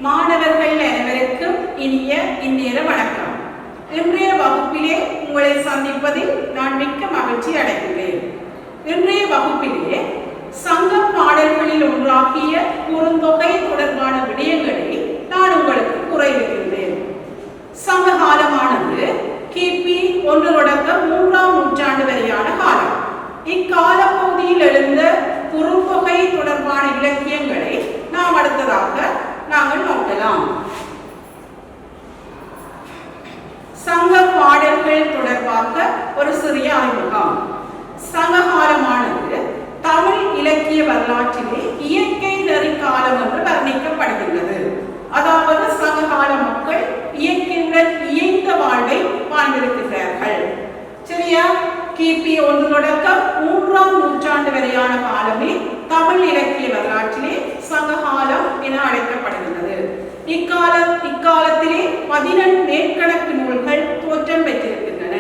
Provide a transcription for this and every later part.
மாணவர்கள் அனைவருக்கும் இனிய இந்நேர வணக்கம். இன்றைய வகுப்பிலே உங்களை சந்திப்பதில் நான் மிக்க மகிழ்ச்சி அடைகிறேன். இன்றைய வகுப்பிலே சங்க பாடல்களில் ஒன்றாகிய குறுந்தொகை தொடர்பான விடயங்களை நான் உங்களுக்கு கூற இருக்கின்றேன். சங்க காலமானது கிபி 1 தொடக்கம் 3ஆம் நூற்றாண்டு வரையான காலம். இக்கால பகுதியில் எழுந்த குறுந்தொகை தொடர்பான இலக்கியங்களை நாம் அடுத்ததாக நாங்கள் நோக்கலாம். சங்க பாடல்கள் தொடர்பாக ஒரு சிறிய அறிமுகம். சங்க காலமானது தமிழ் இலக்கிய வரலாற்றிலே இயற்கை நெறி காலம் என்று வர்ணிக்கப்படுகின்றது. அதாவது சங்க கால மக்கள் இயற்கையுடன் இயைந்த வாழ்வை வாழ்ந்திருக்கிறார்கள். சரியா? கிபி 1 தொடக்கம் 3ஆம் நூற்றாண்டு வரையான காலமே தமிழ் இலக்கிய வரலாற்றிலே சங்க காலம் என அழைக்கப்படுகிறது. இக்காலத்திலே 14 மேற்கணக்கு நூல்கள் தோற்றம் பெற்றிருக்கின்றன.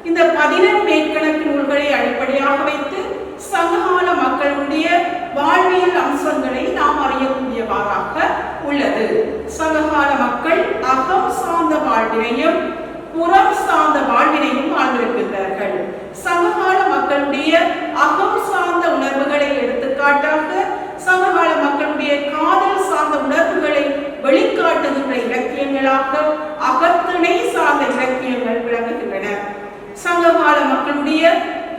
இந்த 14 மேற்கணக்கு நூல்களை அடிப்படையாக வைத்து சங்ககால மக்களுடைய வாழ்வியல் அம்சங்களை நாம் அறியக்கூடியவாறாக உள்ளது. சங்ககால மக்கள் அகம் சார்ந்த வாழ்வினையும் புறம் சார்ந்த வாழ்வினையும் வாழ்ந்திருக்கின்றார்கள். சங்ககால மக்களுடைய அகம் சார்ந்த உணர்வுகளை எடுத்துக்காட்டாக சங்ககால மக்களுடைய காதல் சார்ந்த உணர்வுகளை வெளிக்காட்டுகின்ற இலக்கியங்களாக அகத்திணை சார்ந்த இலக்கியங்கள் விளங்குகின்றன. சங்ககால மக்களுடைய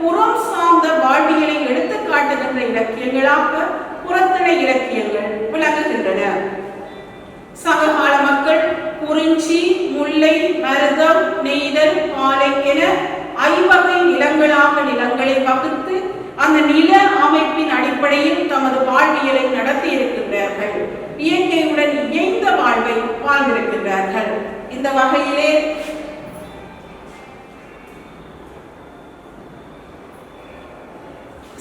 புறம் சார்ந்த வாழ்வியலை எடுத்துக்காட்டுகின்ற இலக்கியங்களாக புறத்திணை இலக்கியங்கள் விளங்குகின்றன. சங்ககால மக்கள் குறிஞ்சி, முல்லை, மருதம், நெய்தல், பாலை என 5 வகை நிலங்களை வகுத்து அந்த நில அமைப்பின் அடிப்படையில் தமது வாழ்வியலை நடத்தி இருக்கின்றார்கள். இயற்கையுடன் இயைந்த வாழ்வை வாழ்ந்திருக்கின்றார்கள். இந்த வகையிலே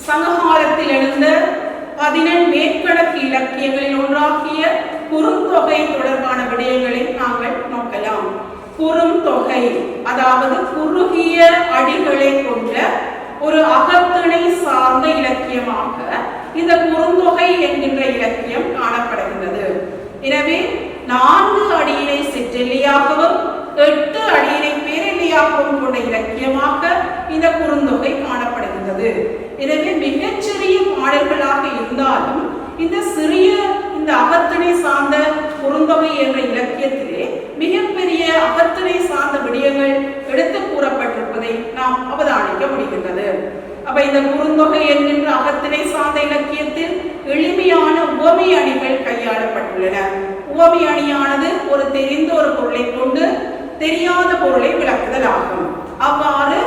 சங்ககாலத்தில் எழுந்த 14 மேற்கணக்கு இலக்கியங்களில் ஒன்றாகிய குறுந்தொகை தொடர்பான விடயங்களை நாங்கள் நோக்கலாம். குறுந்தொகை அதாவது குறுகிய அடிகளை கொண்ட ஒரு அகத்திணை சார்ந்த இலக்கியமாக இந்த குறுந்தொகை என்கின்ற இலக்கியம் காணப்படுகின்றது. எனவே 4 அடியினை சிற்றெல்லியாகவும் 8 அடியினை பேரெல்லியாகவும் கொண்ட இலக்கியமாக இந்த குறுந்தொகை காணப்படுகின்றது. எனவே மிகச்சிறிய பாடல்களாக இருந்தாலும் இந்த அகத்திணை சார்ந்த குறுந்தொகை என்ற இலக்கியத்திலே மிகப்பெரிய அகத்திணை சார்ந்த விடயங்கள் எடுத்து கூறப்பட்டிருப்பதை நாம் அவதானிக்க முடிகின்றது. அப்ப இந்த குறுந்தொகை என்கின்ற அகத்திணை சார்ந்த இலக்கியத்தில் எளிமையான உவமை அணிகள் கையாளப்பட்டுள்ளன. உவமை அணியானது ஒரு தெரிந்த ஒரு பொருளை கொண்டு தெரியாத பொருளை விளக்குதல் ஆகும். அவ்வாறு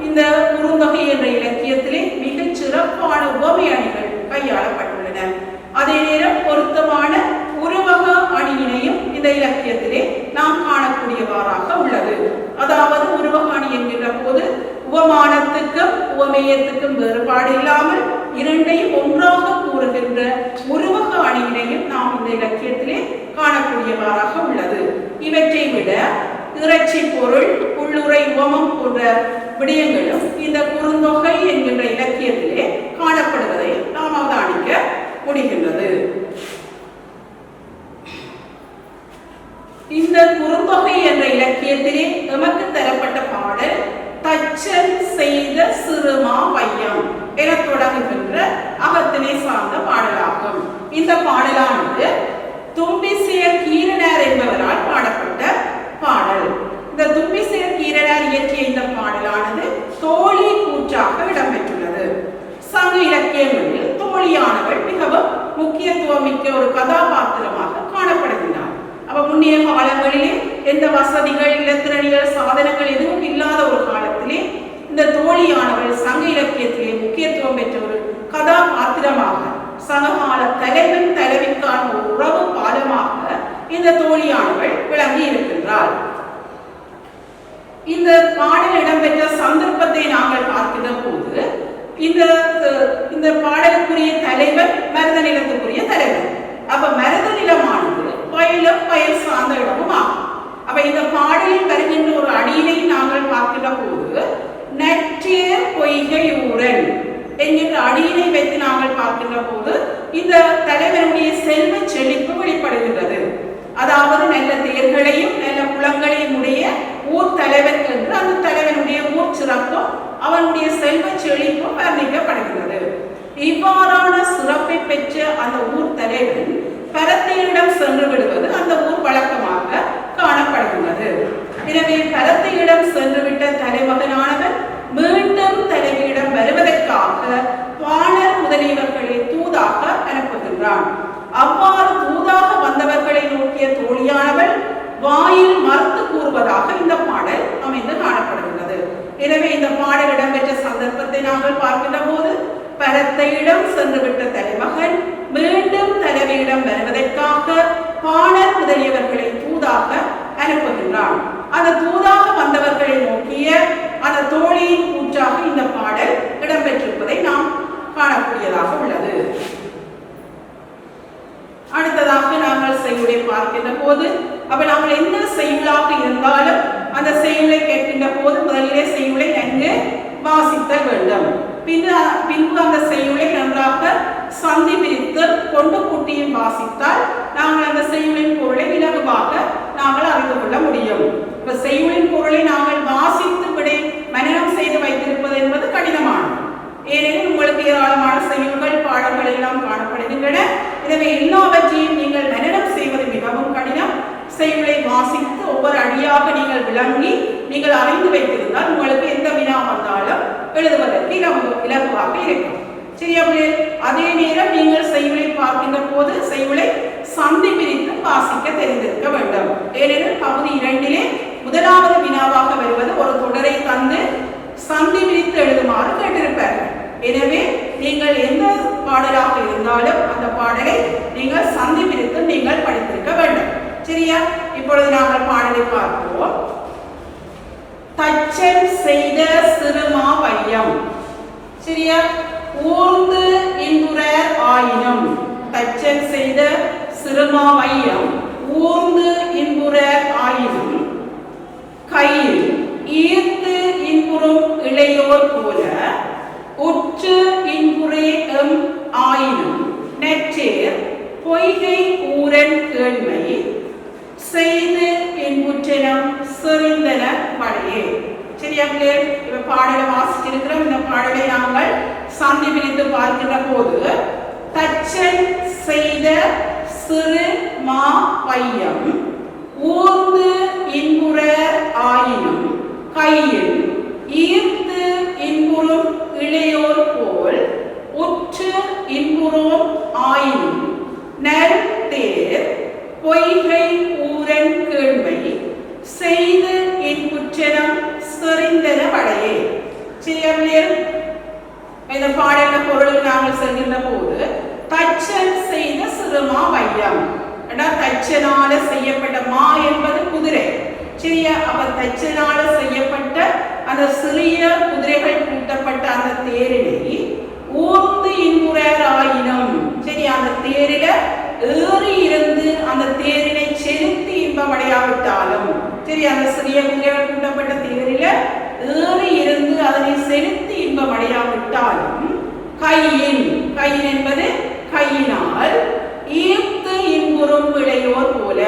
இந்த குறுந்தொகை என்ற இலக்கியத்திலே மிகச் சிறப்பான உவமை அணிகள் கையாளப்பட்டுள்ளன. அதே நேரம் பொருத்தமான உருவக அணியினையும் இந்த இலக்கியத்திலே நாம் காணக்கூடியவாறாக உள்ளது. அதாவது உருவக அணி என்கின்ற போது உவமானத்துக்கும் உவமேயத்துக்கும் வேறுபாடு இல்லாமல் இரண்டையும் ஒன்றாக கூறுகின்ற உருவக அணியினையும் நாம் இந்த இலக்கியத்திலே காணக்கூடியவாறாக உள்ளது. இவற்றை விட இறைச்சி பொருள், உள்ளுரை, உவமம் போன்ற விடயங்களும் இந்த குறுந்தொகை என்கின்ற இலக்கியத்திலே காணப்படுவதை நாம் அவதானிக்க முடிகின்றது. இந்த குறுந்தொகை என்ற இலக்கியத்திலே நமக்கு தரப்பட்ட பாடல் தச்சன் செய்த சிறுமா வையம் என தொடங்குகின்ற அகத்திணை சார்ந்த பாடலாகும். இந்த பாடலானது தும்பிசேர் கீரனார் என்பவரால் பாடப்பட்ட பாடல். இந்த தும்பிசேர் கீரனார் இயற்றிய இந்த பாடலானது தோழி கூற்றாக இடம்பெற்றுள்ளது. சங்க இலக்கியங்களில் தோழியானவள் மிகவும் முக்கியத்துவம் மிக்க ஒரு கதாபாத்திரமாக காணப்படுகின்றார். அப்ப முன்னைய காலங்களிலே எந்த வசதிகள், இலத்திரனியல் சாதனங்கள் எதுவும் இல்லாத ஒரு காலத்திலே இந்த தோழியானவள் சங்க இலக்கியத்திலே முக்கியத்துவம் பெற்ற ஒரு கதாபாத்திரமாக, சங்ககால தலைவன் தலைவிக்கான ஒரு உறவு பாலமாக இந்த தோழியானவள் விளங்கி இருக்கின்றாள். இந்த பாடல் இடம்பெற்ற சந்தர்ப்பத்தை நாங்கள் பார்க்கின்ற போது இந்த பாடலுக்குரிய தலைவர் மருத நிலத்துக்குரிய தலைவர். அப்ப மருத நிலமானது வயலும் வயல் சார்ந்த இடமும் ஆகும். அப்ப இந்த பாடலில் வருகின்ற ஒரு அடியினை நாங்கள் பார்க்கின்ற போது நற்றேர் பொய்கை ஊரன் என்கின்ற அடியினை வைத்து நாங்கள் பார்க்கின்ற போது இந்த தலைவருடைய செல்வ செழிப்பு வெளிப்படுகின்றது. தேர்களையும் நல்ல குளங்களையும் உடைய ஊர் தலைவன் என்று அந்த தலைவனுடைய ஊர் சிறப்பும் அவனுடைய செல்வ செழிப்பும் வர்ணிக்கப்படுகிறது. இவ்வாறான சிறப்பை பெற்ற அந்த ஊர் தலைவன் பரத்தையிடம் சென்று விடுவது அந்த ஊர் வழக்கமாக காணப்படுகிறது. எனவே பரத்தையிடம் சென்று விட்ட தலைமகனானவன் மீண்டும் தலைவியிடம் வருவதற்காக வாணர் முதலியவர்களை தூதாக அனுப்புகின்றான். அவ்வாறு தூதாக வந்தவர்களை நோக்கிய தோழியானவள் வாயில் மறுத்து கூறுவதாக இந்த பாடல் அமைந்து காணப்படுகிறது. எனவே இந்த பாடல் இடம்பெற்ற சந்தர்ப்பத்தை நாங்கள் பார்க்கின்ற போது பரத்தையிடம் சென்றுவிட்ட தலைமகன் மீண்டும் தலைவியிடம் வருவதற்காக வாணர் முதலியவர்களை தூதாக அனுப்புகின்றான். அந்த தூதாக வந்தவர்களை நோக்கிய அந்த தோழியின் கூற்றாக இந்த பாடல் இடம்பெற்றிருப்பதை நாம் காணக்கூடியதாக உள்ளது. அடுத்ததாக நாங்கள் செய்யுளை பார்க்கின்ற போது அப்ப நாங்கள் எந்த செய்யுளாக இருந்தாலும் அந்த செய்யுளை கேட்கின்ற போது முதலிலே செய்யுளை நன்கு வாசித்தல் வேண்டும். பின்பு அந்த செய்யுளை நன்றாக சந்தி பிரித்து கொண்டு கூட்டியும் வாசித்தால் நாங்கள் அந்த செய்யுளின் பொருளை இலகுவாக நாங்கள் அறிந்து கொள்ள முடியும். இப்ப செய்யுளின் பொருளை நாங்கள் வாசித்து விட மனனம் செய்து வைத்திருப்பது என்பது கடினமானது. ஏனெனில் உங்களுக்கு ஏராளமான செய்யுள்கள் பாடல்கள் எல்லாம் காணப்படுகின்றன. எனவே எல்லாவற்றையும் நீங்கள் மனனம் செய்வது மிகவும் கடினம். செய்யுளை வாசித்து ஒவ்வொரு அடியாக நீங்கள் விளங்கி நீங்கள் அறிந்து வைத்திருந்தால் உங்களுக்கு எந்த வினா வந்தாலும் எழுதுவதற்கு இலகுவாக இருக்கும். சரியா? அதே நேரம் நீங்கள் செய்யுளை பார்க்கின்ற போது செய்யுளை சந்தி பிரித்து வாசிக்க தெரிந்திருக்க வேண்டும். ஏனெனில் பகுதி 2 முதலாவது வினாவாக வருவது ஒரு தொடரை தந்து சந்தி பிரித்து எழுதுமாறு கேட்டிருப்பார்கள். எனவே நீங்கள் எந்த பாடலாக இருந்தாலும் அந்த பாடலை நீங்கள் சந்தி பிரித்து நீங்கள் படித்திருக்க வேண்டும். சரியா? இப்பொழுது நாங்கள் பாடலை பார்ப்போம். தச்சன் செய்த சிறுமா வையம். சரியா? ஊர்ந்து இன்புற ஆயினும். தச்சன் செய்த சிறுமா வையம் ஊர்ந்து இன்புற ஆயினும் கையில் ஈர்த்து இன்புறும் இளையோர் போல உற்று இன்புரே எம் ஆயினும் நெற்றேர் பொய்கை ஊரன் கேள்மை செய்து என்புற்றனம் செறிந்தன படையே. சரியா? இப்ப பாடலை வாசிச்சிருக்கிறோம். இந்த பாடலை நாங்கள் சந்தி பிரித்து பார்க்கின்ற போது தச்சன் செய்த சிறு மா வையம் ஊர்ந்து இன்புற ஆயினும் கையில் ஈர்த்து இன்புறும் இளையோர் போல் உற்று இன்புறும் ஆயினும் நல் தேர் பொய்கை ஊரன் கேள்மை செய்து இன்புற்றனம் செறிந்தன படையே. சரியா? இந்த பாடல பொருளுக்கு நாங்கள் செல்கின்ற போது தச்சன் செய்த சிறுமா வையம். தச்சனால செய்யப்பட்ட மா என்பது குதிரை. சரியா? அப்ப தச்சனால செய்யப்பட்ட அந்த சிறிய குதிரைகள் கூட்டப்பட்ட அந்த தேரினை ஊர்ந்து இன்புறார் ஆயினும். சரி, அந்த தேரில ஏறி இருந்து அந்த தேரினை செலுத்தி இன்பமடையாவிட்டாலும், சரி, அந்த சிறிய குதிரைகள் கூட்டப்பட்ட தேரில ஏறி இருந்து அதனை செலுத்தி இன்பமடையாவிட்டாலும் கையின், கையின் என்பது கையினால் ஈர்த்து இன்புறும் இளையோர் போல.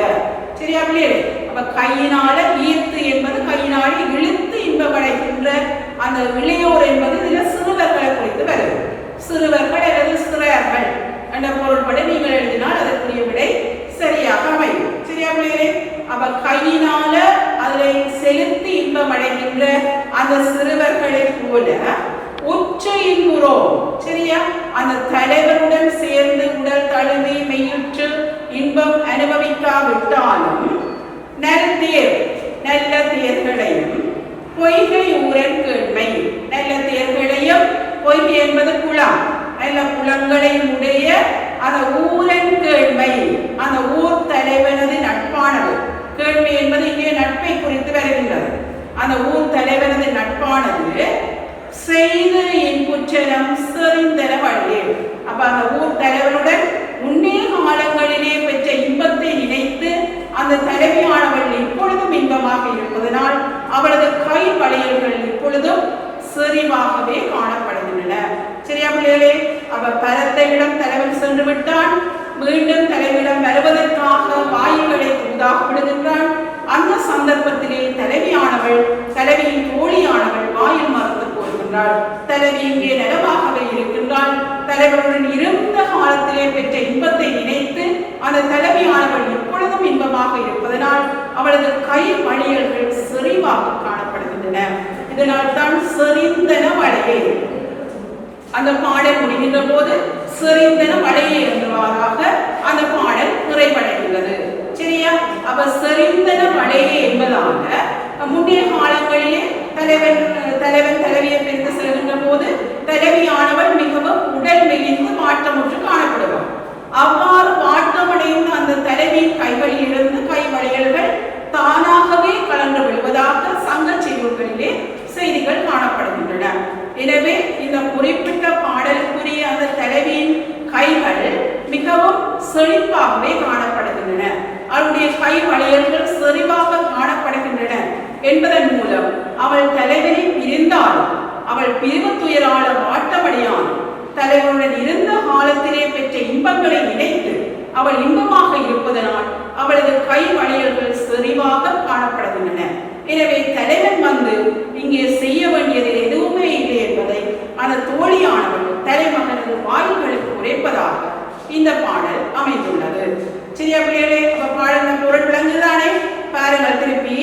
சரியா பிள்ளைகளே? அப்ப கையினால ஈர்த்து என்பது கையினால இழுத்து இன்பமடைகின்ற அந்த இளையோர் என்பது இதுல சிறுவர்களை குறித்து வருது. சிறுவர்கள் அல்லது சிறையர்கள் என்ற பொருள்படி நீங்கள் எழுதினால் அதற்குரிய விடை சரியாக அமையும். சரியா பிள்ளைகளே? அப்ப கையினால அதை செலுத்தி இன்பமடைகின்ற அந்த சிறுவர்களை போல உச்ச இன்புறோம். சரியா? அந்த தலைவருடன் சேர்ந்து உடல் தழுவி மெய்யுற்று இன்பம் அனுபவிக்காவிட்டாலும் நல்ல தேர்களையும் பொய்கை ஊரன் கேள்மை, நல்ல தேர்களையும், பொய்கை என்பது குளம், நல்ல குளங்களையும் உடைய அந்த ஊரன் கேள்மை, அந்த ஊர் தலைவனது நட்பானது. கேள்மை என்பது இங்கே நட்பை குறித்து வருகின்றது. அந்த ஊர் தலைவனது நட்பானது செய்து இன்புற்றனம் செறிந்தன வழியே. அப்ப அந்த ஊர் தலைவனுடன் முன்னே காலங்களிலே பெற்ற இன்பத்தை நினைத்து அந்த தலைவியானவள் இப்பொழுதும் இன்பமாக இருப்பதனால் அவளது கை வளையல்கள் இப்பொழுதும் செறிவாகவே காணப்படுகின்றன. சரியா பிள்ளைகளே? அவ பரத்தையிடம் தலைவன் சென்று விட்டான். மீண்டும் தலைவிடம் வருவதற்காக வாயுகளை தூதாக விடுகின்றான். தலைவியின் தோழியானவள் வாயில் மறந்து போகின்றாள். தலைவி இங்கே நலமாகவே இருக்கின்றாள். தலைவருடன் இருந்த காலத்திலே பெற்ற இன்பத்தை நினைத்து அந்த தலைவியானவள் எப்பொழுதும் இன்பமாக இருப்பதனால் அவளது கை வளையல்கள் செறிவாக காணப்படுகின்றன. இதனால் தான் செறிந்தன வளையே. அந்த பாடல் முடிகின்ற போது செறிந்தன வளையே என்றவாறாக அந்த பாடல் நிறைவடைகிறது. சரியா? அப்ப செறிந்தன வளையே என்பதாக முன்னைய காலங்களிலே தலைவன் தலைவியை பிரிந்து செல்கின்ற போது தலைவியானவள் மிகவும் உடல் மெலிந்து மாற்றமுற்று காணப்படுவார். அவ்வாறு மாற்றமடைந்த அந்த தலைவியின் கைகளில் இருந்து கை வளையல்கள் தானாகவே கலந்து விழுவதாக சங்க செய்திகளிலே செய்திகள் காணப்படுகின்றன. எனவே இந்த குறிப்பிட்ட பாடலுக்குரிய அந்த தலைவியின் கைகள் மிகவும் செழிப்பாகவே காணப்படுகின்றன. அவருடைய கை வளையல்கள் செறிவாக காணப்படுகின்றன என்பதன் மூலம் அவள் தலைவனை பிரிந்தாலும் அவள் பிரிவு துயரால வாட்டமடையான் தலைவனுடன் இருந்த காலத்திலே பெற்ற இன்பங்களை நினைத்து அவள் இன்பமாக இருப்பதனால் அவளது கை வளையல்கள் செறிவாக காணப்படுகின்றன. எனவே தலைவன் வந்து இங்கே செய்ய வேண்டியதில் எதுவுமே இல்லை என்பதை அந்த தோழியானவள் தலைமகனது வாயில்களுக்கு உரைப்பதாக இந்த பாடல் அமைந்துள்ளது. சரியா பிள்ளைகளே? பாடல் பொருள் விளங்குதானே? பாருங்கள் திருப்பி.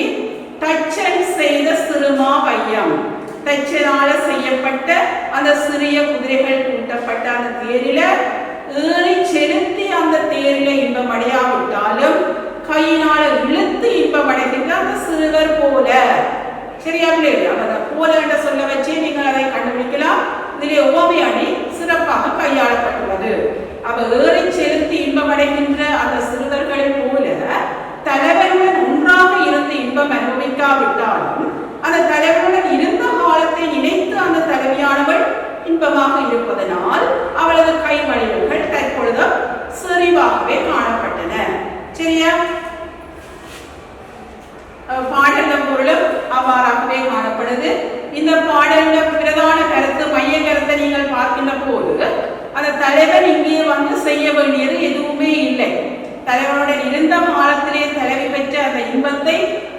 தச்சன் செய்த சிறுமா வையம். தச்சனால செய்யப்பட்ட அந்த சிறிய குதிரைகள் கூட்டப்பட்ட அந்த தேரில ஏறி செலுத்தி அந்த தேரில இன்பம் அடையாவிட்டாலும் கையினால இழுத்து இன்பம் அடைகின்ற அந்த சிறுவர் போல. சரியா பிள்ளைகளே? அதை போல என்ற சொல்ல வச்சு நீங்கள் அதை கண்டுபிடிக்கலாம். இதிலே ஓமை அணி சிறப்பாக கையாளப்பட்டுள்ளது. அவ ஏறி செலுத்தி இன்பம் அடைகின்ற அந்த சிறுவர்களை போல தலைவருடன் ஒன்றாக இருந்து இன்பம் அனுபவிக்காவிட்டாலும் அந்த தலைவருடன் இருந்த காலத்தை நினைத்து அந்த தலைவியானவள் இன்பமாக இருப்பதனால் அவளது கை வளையல்கள் தற்பொழுது செறிவாகவே காணப்பட்டன. சரியா? பாடல பொருளும் அவ்வாறாகவே காணப்படுது. இந்த பாடல பிரதான கருத்து, மைய கருத்தை நீங்கள் பார்க்கின்ற போது அந்த தலைவன் இங்கே வந்து செய்ய வேண்டியது எதுவுமே இல்லை. தலைவனுடன் இருந்த காலத்திலே தலைவி பெற்ற அந்த இன்பத்தை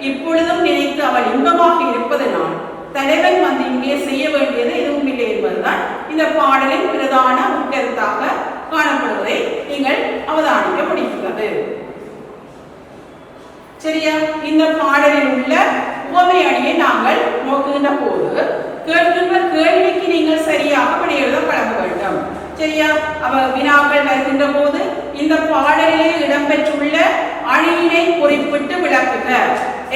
இப்பொழுதும் நினைத்து அவள் இன்பமாக இருப்பதனால் தலைவன் வந்து இங்கே செய்ய வேண்டியது எதுவும் இல்லை என்பதுதான் இந்த பாடலின் பிரதான உட்கருத்தாக காணப்படுவதை நீங்கள் அவதானிக்க முடிகிறது. சரியா? இந்த பாடலில் உள்ள உவமை அணியை நாங்கள் நோக்குகின்ற போது கேட்கின்ற கேள்விக்கு நீங்கள் சரியாக விடையெழுத பழக வேண்டும். சரியா? அவ வினாக்கள் வருகின்ற போது இந்த பாடலிலே இடம்பெற்றுள்ள அணியினை குறிப்பிட்டு விளக்குக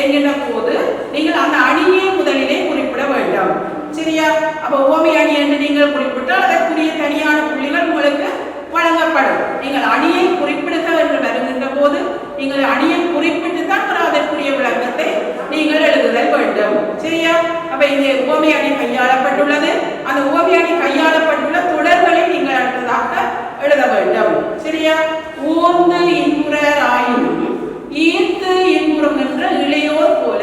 என்கின்ற போது நீங்கள் அந்த அணியை முதலிலே குறிப்பிட வேண்டும். சரியா? அப்ப உவமை அணி என்று நீங்கள் குறிப்பிட்டால் அதற்குரிய தனியான புள்ளிகள் உங்களுக்கு வழங்கப்படும். நீங்கள் அணியை குறிப்பிடுக என்று வருகின்ற போது நீங்கள் அணியை குறிப்பிட்டு தான் அதற்குரிய விளக்கத்தை நீங்கள் எழுதுதல் வேண்டும். சரியா? அப்ப இங்கே உவமை அணி கையாளப்பட்டுள்ளது. அந்த உவமை அணி கையாளப்பட்டுள்ள தொடர்களை நீங்கள் அடுத்ததாக எழுத வேண்டும். சரியா? ஊர்ந்து இன்புறர் ஆயினும் ஈர்த்து இன்புறுகின்ற இளையோர் போல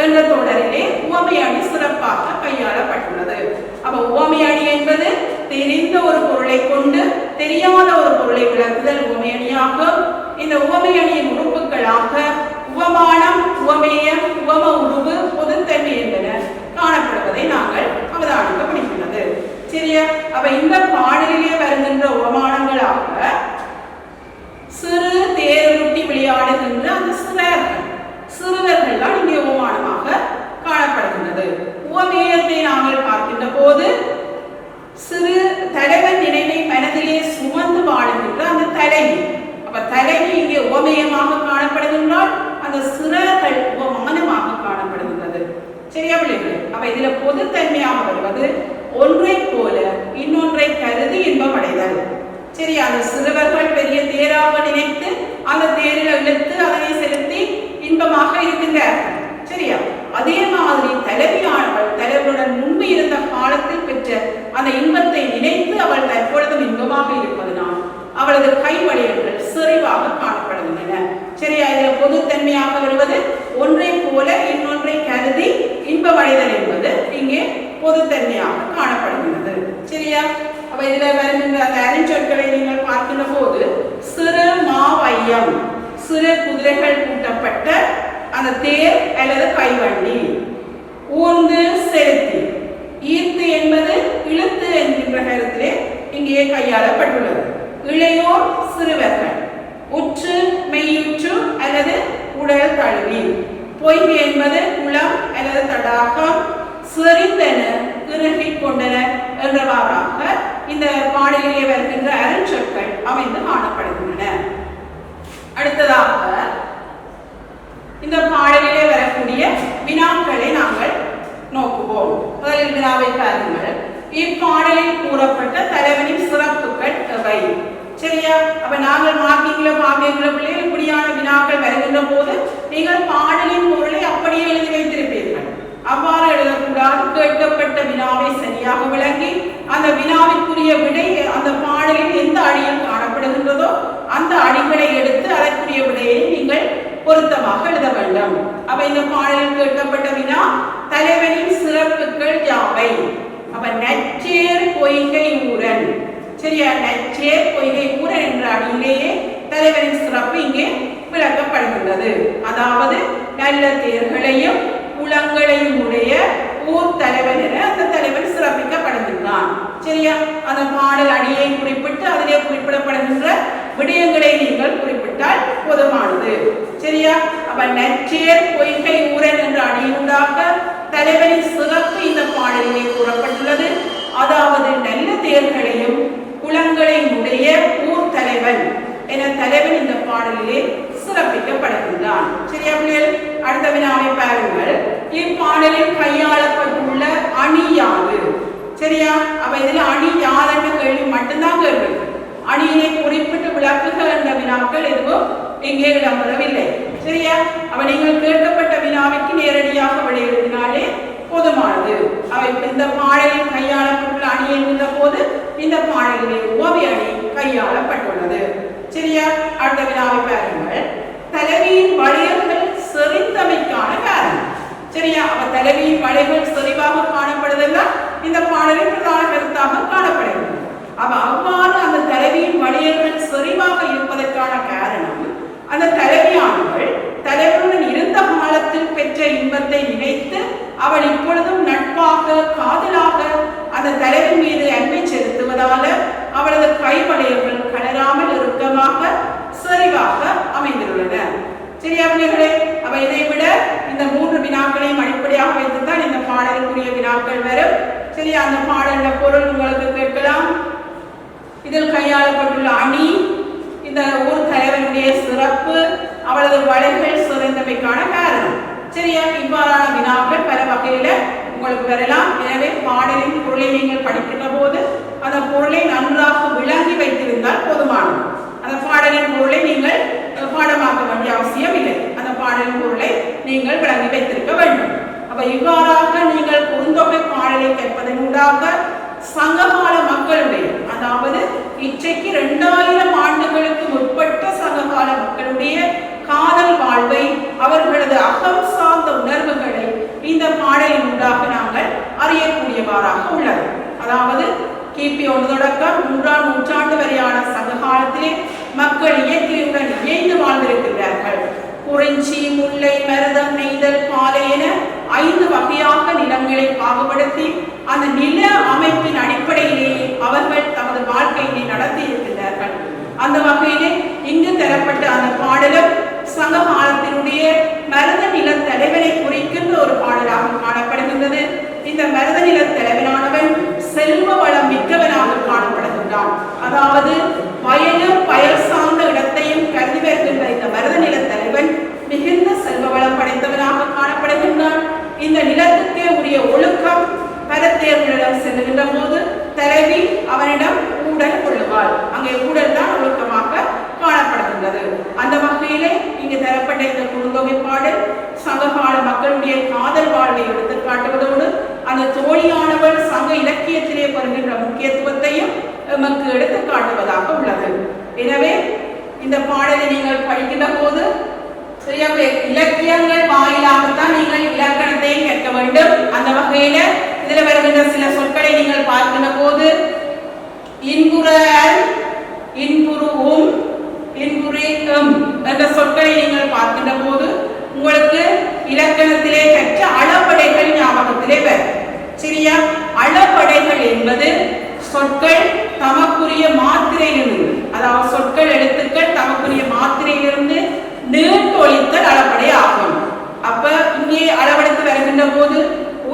என்ற தொடரிலே உவமை அணி சிறப்பாக கையாளப்பட்டுள்ளது. அப்ப உவமை அணி என்பது தெரிந்த ஒரு பொருளை கொண்டு தெரியாத ஒரு பொருளை விளக்குதல் உவமை அணியாகும். இந்த உவமை அணியின் உறுப்புகளாக உவமானம், உவமேயம், உவம உருவு, பொதுத்தன்மை என்பன காணப்படுவதை நாங்கள் அவதானிக்க முடிகிறது. சரியா? அப்ப இந்த பாடலிலே வருகின்ற உவமானங்களாக சிறு தேருட்டி விளையாடுகின்ற அந்த சிறுவர்கள் தான் இங்கே உவமானமாக காணப்படுகின்றது. உவமேயத்தை நாங்கள் பார்க்கின்ற போது சிறு தலைவன் நினைவை மனதிலே சுமந்து வாழுகின்ற அந்த தலைவி. அப்ப தலைவி இங்கே உவமேயமாக காணப்படுகின்றால் அந்த சிறுவர்கள் உவமானமாக காணப்படுகின்றது. சரியா பிள்ளைகள்? அப்ப இதுல பொதுத்தன்மையாக வருவது ஒன்றை போல இன்னொன்றை கருதி இன்பம் அடைதல். சரி, அந்த சிறுவர்கள் பெரிய தேராக நினைத்து அந்த தேரில் இழுத்து அதனை செலுத்தி இன்பமாக இருக்கின்றார்கள். சரியா? அதே மாதிரி தலைவியானவள் தலைவருடன் முன்பு இருந்த காலத்தில் பெற்ற அந்த இன்பத்தை நினைத்து அவள் தற்பொழுதும் இன்பமாக இருப்பதனால் அவளது கை வளையல்கள் செறிவாக காணப்படுகின்றன. சரியா? இதில் பொதுத்தன்மையாக வருவது ஒன்றை போல இன்னொன்றை கருதி இன்பமடைதல் என்பது இங்கே பொதுத்தன்மையாக காணப்படுகிறது. சரியா? அப்ப இதுல வருகின்ற அந்த அணிச்சொற்களை நீங்கள் பார்க்கின்ற போது சிறு மா வையம், சிறு குதிரைகள் கூட்டப்பட்ட அந்த தேர் அல்லது கைவண்டி. ஊர்ந்து செலுத்தி. ஈர்த்து என்பது இழுத்து என்கின்ற கருத்திலே இங்கே கையாளப்பட்டுள்ளது. இளையோர் சிறுவர்கள். உற்று மெய்யுற்று அல்லது உடல் தழுவி. பொய்கை என்பது குளம் அல்லது தடாகம். செறிந்தன இறுகிக் கொண்டன என்றவாறாக இந்த பாடலிலே வருகின்ற அருஞ்சொற்கள் அமைந்து காணப்படுகின்றன. அடுத்ததாக இந்த பாடலிலே வரக்கூடிய வினாக்களை நாங்கள் நோக்குவோம். முதலில் வினாவை பாருங்கள். இப்பாடலில் கூறப்பட்ட தலைவனின் சிறப்புகள் எவை? சரியா? அப்ப நாங்கள் மார்க்கிங்ல பிள்ளைகள் இப்படியான வினாக்கள் வருகின்ற போது நீங்கள் பாடலின் பொருளை அப்படியே எழுதி வைத்திருப்பீர்கள். அவ்வாறு எழுதக்கூடாது. கேட்கப்பட்ட வினாவை சரியாக விளங்கி அந்த வினாவிற்குரிய விடை அந்த பாடலில் எந்த அடியில் காணப்படுகின்றதோ அந்த அடிகளை எடுத்து அதற்குரிய விடையை நீங்கள் பொருத்தமாக எழுத வேண்டும். அப்ப இந்த பாடலில் கேட்கப்பட்ட வினா தலைவனின் சிறப்புகள் யாவை? அப்ப நச்சேர் பொய்கை ஊரன். சரியா? நச்சேர் பொய்கை ஊரன் என்ற அடியிலேயே தலைவனின் சிறப்பு இங்கே விளக்கப்படுகின்றது. அதாவது நல்ல தேர்களையும் குளங்களையும் உடைய ஊர் தலைவன் என அந்த தலைவன் சிறப்பிக்கப்படுகின்றான். சரியா? அந்த பாடல் அடியை குறிப்பிட்டு அதிலே குறிப்பிடப்படுகின்ற விடயங்களை நீங்கள் குறிப்பிட்டால் போதுமானது. சரியா? அப்ப நச்சேர் பொய்கை ஊரன் என்ற அடியுண்டாக தலைவனின் சிறப்பு இந்த பாடலிலே கூறப்பட்டுள்ளது. அதாவது நல்ல தேர்களையும் குளங்களையும் உடைய ஊர் தலைவன் என தலைவன் இந்த பாடலிலே சிறப்பிக்கப்படுகின்றான். சரியா பிள்ளைகள்? அடுத்த வினாவை பாருங்கள். இப்பாடலில் கையாளப்பட்டுள்ள அணி யாது? சரியா? அப்ப இதுல அணி யாதென்ற கேள்வி மட்டும்தான் கேள்வி. அணியினை குறிப்பிட்டு விளக்குக என்ற வினாக்கள் எதுவும் இங்கே இடம்பெறவில்லை. சரியா? அப்ப நீங்கள் கேட்கப்பட்ட வினாவிற்கு நேரடியாக விடை எழுதினாலே போதுமானது. அவை இந்த பாடலில் கையாளப்பட்டுள்ள அணி என்கின்ற போது இந்த பாடலிலே உவமை அணி கையாளப்பட்டுள்ளது. சரியா? அடுத்த வினாவை பாருங்கள். தலைவியின் வளையல்கள் செறிந்தமைக்கான காரணம். சரியா? அப்ப தலைவியின் வளையல்கள் செறிவாக காணப்படுதெல்லாம் இந்த பாடலின் பிரதான கருத்தாக காணப்படுகிறது. அப்ப அவ்வாறு அந்த தலைவியின் வளையல்கள் செறிவாக இருப்பதற்கான காரணம் அந்த தலைவியானவள் தலைவருடன் இருந்த காலத்தில் பெற்ற இன்பத்தை நினைத்து அவள் இப்பொழுதும் நட்பாக காதலாக அந்த தலைவன் மீது அன்பை செலுத்துவதால அவளது கைவளையல்கள் கலராமல் இறுக்கமாக செறிவாக அமைந்துள்ளன. சரியா பிள்ளைகளே? அப்ப இதை விட இந்த 3 வினாக்களையும் அடிப்படையாக வைத்துத்தான் இந்த பாடலுக்குரிய வினாக்கள் வரும். சரியா? அந்த பாடல பொருள் உங்களுக்கு கேட்கலாம். இதில் கையாளப்பட்டுள்ள அணி, இந்த ஊர் தலைவனுடைய சிறப்பு, அவளது வளைகள் சிறந்தமைக்கான காரணம். சரியா? இவ்வாறான வினாக்கள் பல வகையில உங்களுக்கு வரலாம். எனவே பாடலின் பொருளை நீங்கள் படிக்கின்ற போது அந்த பொருளை நன்றாக விளங்கி வைத்திருந்தால் போதுமானது. அந்த பாடலின் பொருளை நீங்கள் பாடமாக்க வேண்டிய அவசியம் இல்லை. அந்த பாடலின் பொருளை நீங்கள் விளங்கி வைத்திருக்க வேண்டும். அப்ப இவ்வாறாக நீங்கள் குறுந்தொகை பாடலை கேட்பதன் ஊடாக சங்ககால மக்களுடைய, அதாவது இன்றைக்கு 2000 ஆண்டுகளுக்கு முற்பட்ட சங்ககால மக்களுடைய காதல் வாழ்வை, அவர்களது அகம் சார்ந்த உணர்வுகளை இந்த பாடலின் ஊடாக நாங்கள் அறியக்கூடியவாறாக உள்ளது. அதாவது கிபி 1 தொடக்கம் 3ஆம் நூற்றாண்டு வரையான சங்ககாலத்திலே மக்கள் இயற்கையுடன் இணைந்து வாழ்ந்திருக்கிறார்கள். குறிஞ்சி, முல்லை, மருதம், நெய்தல், பாலை என 5 வகையாக நிலங்களை பாகுபடுத்தி அந்த நில அமைப்பின் அடிப்படையிலேயே அவர்கள் தமது வாழ்க்கையை நடத்தி இருக்கின்றார்கள். அந்த வகையிலே இங்கு தரப்பட்ட அந்த பாடலும் சங்க காலத்தினுடைய மருத நில தலைவனை குறிக்கின்ற ஒரு பாடலாக காணப்படுகின்றது. இந்த மருத நில தலைவனானவன் செல்வ வளம் மிக்கவனாக காணப்படுகின்றான். அதாவது வயலும் பயல் சார்ந்த இடத்தையும் கருதி வருகின்ற இந்த மருத நில தலைவன் மிகுந்த செல்வ வளம் படைத்தவனாக காணப்படுகின்றான். இந்த நிலத்துக்கே உரிய ஒழுக்கம் பரத்தேர்களிடம் செல்லுகின்ற போது தலைவி அவனிடம் ஊடல் கொள்ளுவாள். அங்கே ஊடல் தான் ஒழுக்கமாக காணப்படுகின்றது. அந்த வகையிலே இங்கு தரப்பட்ட இந்த குறுந்தொகை பாடல் சங்ககால மக்களுடைய காதல் வாழ்வை எடுத்து காட்டுவதோடு அந்த தோழியானவள் சங்க இலக்கியத்திலே வருகின்ற முக்கியத்துவத்தையும் நமக்கு எடுத்து காட்டுவதாக உள்ளது. எனவே இந்த பாடலை நீங்கள் படிக்கின்ற போது இலக்கியங்கள் வாயிலாகத்தான் நீங்கள் இலக்கணத்தையும் கேட்க வேண்டும். அந்த வகையில இதுல வருகின்ற சில சொற்களை நீங்கள் பார்க்கின்ற போது இன்புறல், இன்புருவும், இன்புரேகம் என்ற சொற்களை நீங்கள் பார்க்கின்ற போது உங்களுக்கு என்பது சொற்கள் தமக்குரிய மாத்திரையிலிருந்து, அதாவது சொற்கள் எழுத்துக்கள் தமக்குரிய மாத்திரையிலிருந்து நீட்டொழித்தல் அளபடை ஆகும். அப்ப இங்கே அளவெடுத்து வருகின்ற போது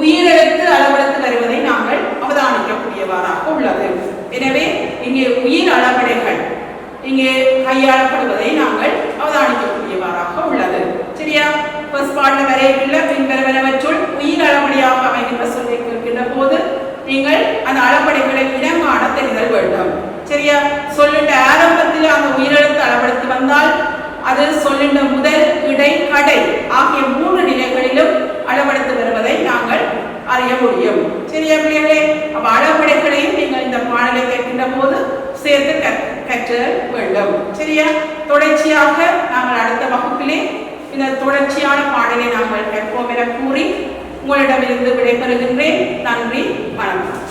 உயிரெழுத்து அளவெடுத்து வருவதை நாங்கள் அவதானிக்கக்கூடியவாறாக உள்ளது. எனவே இங்கே உயிர் அளபடைகள் இங்கே கையாளப்படுவதை நாங்கள் அவதானிக்கக்கூடியவாறாக உள்ளது. சரியா? ஃபர்ஸ்ட் பார்ட்ல வரையுள்ள பின்வருவனவற்றுள் உயிர் அளபடியாக அமைகின்ற சொல்லை கேட்கின்ற போது நீங்கள் அந்த அளபடைகளை இனங்காண தெரிதல் வேண்டும். சரியா? சொல்லிட்ட ஆரம்பத்தில் அந்த உயிரெழுத்து அளவெடுத்து வந்தால் அது சொல்லின்ற முதல், இடை, கடை ஆகிய 3 நிலைகளிலும் அளவெடுத்து வருவதை நாங்கள் அறிய முடியும். சரியா பிள்ளைகளே? அப்ப அளபடைகளையும் நீங்கள் இந்த பாடலை கேட்கின்ற போது சேர்த்து கற்ற வேண்டும். சரியா? தொடர்ச்சியாக நாங்கள் அடுத்த வகுப்பிலே இந்த தொடர்ச்சியான பாடலை நாங்கள் கற்போம் என கூறி உங்களிடமிருந்து விடைபெறுகின்றேன். நன்றி, வணக்கம்.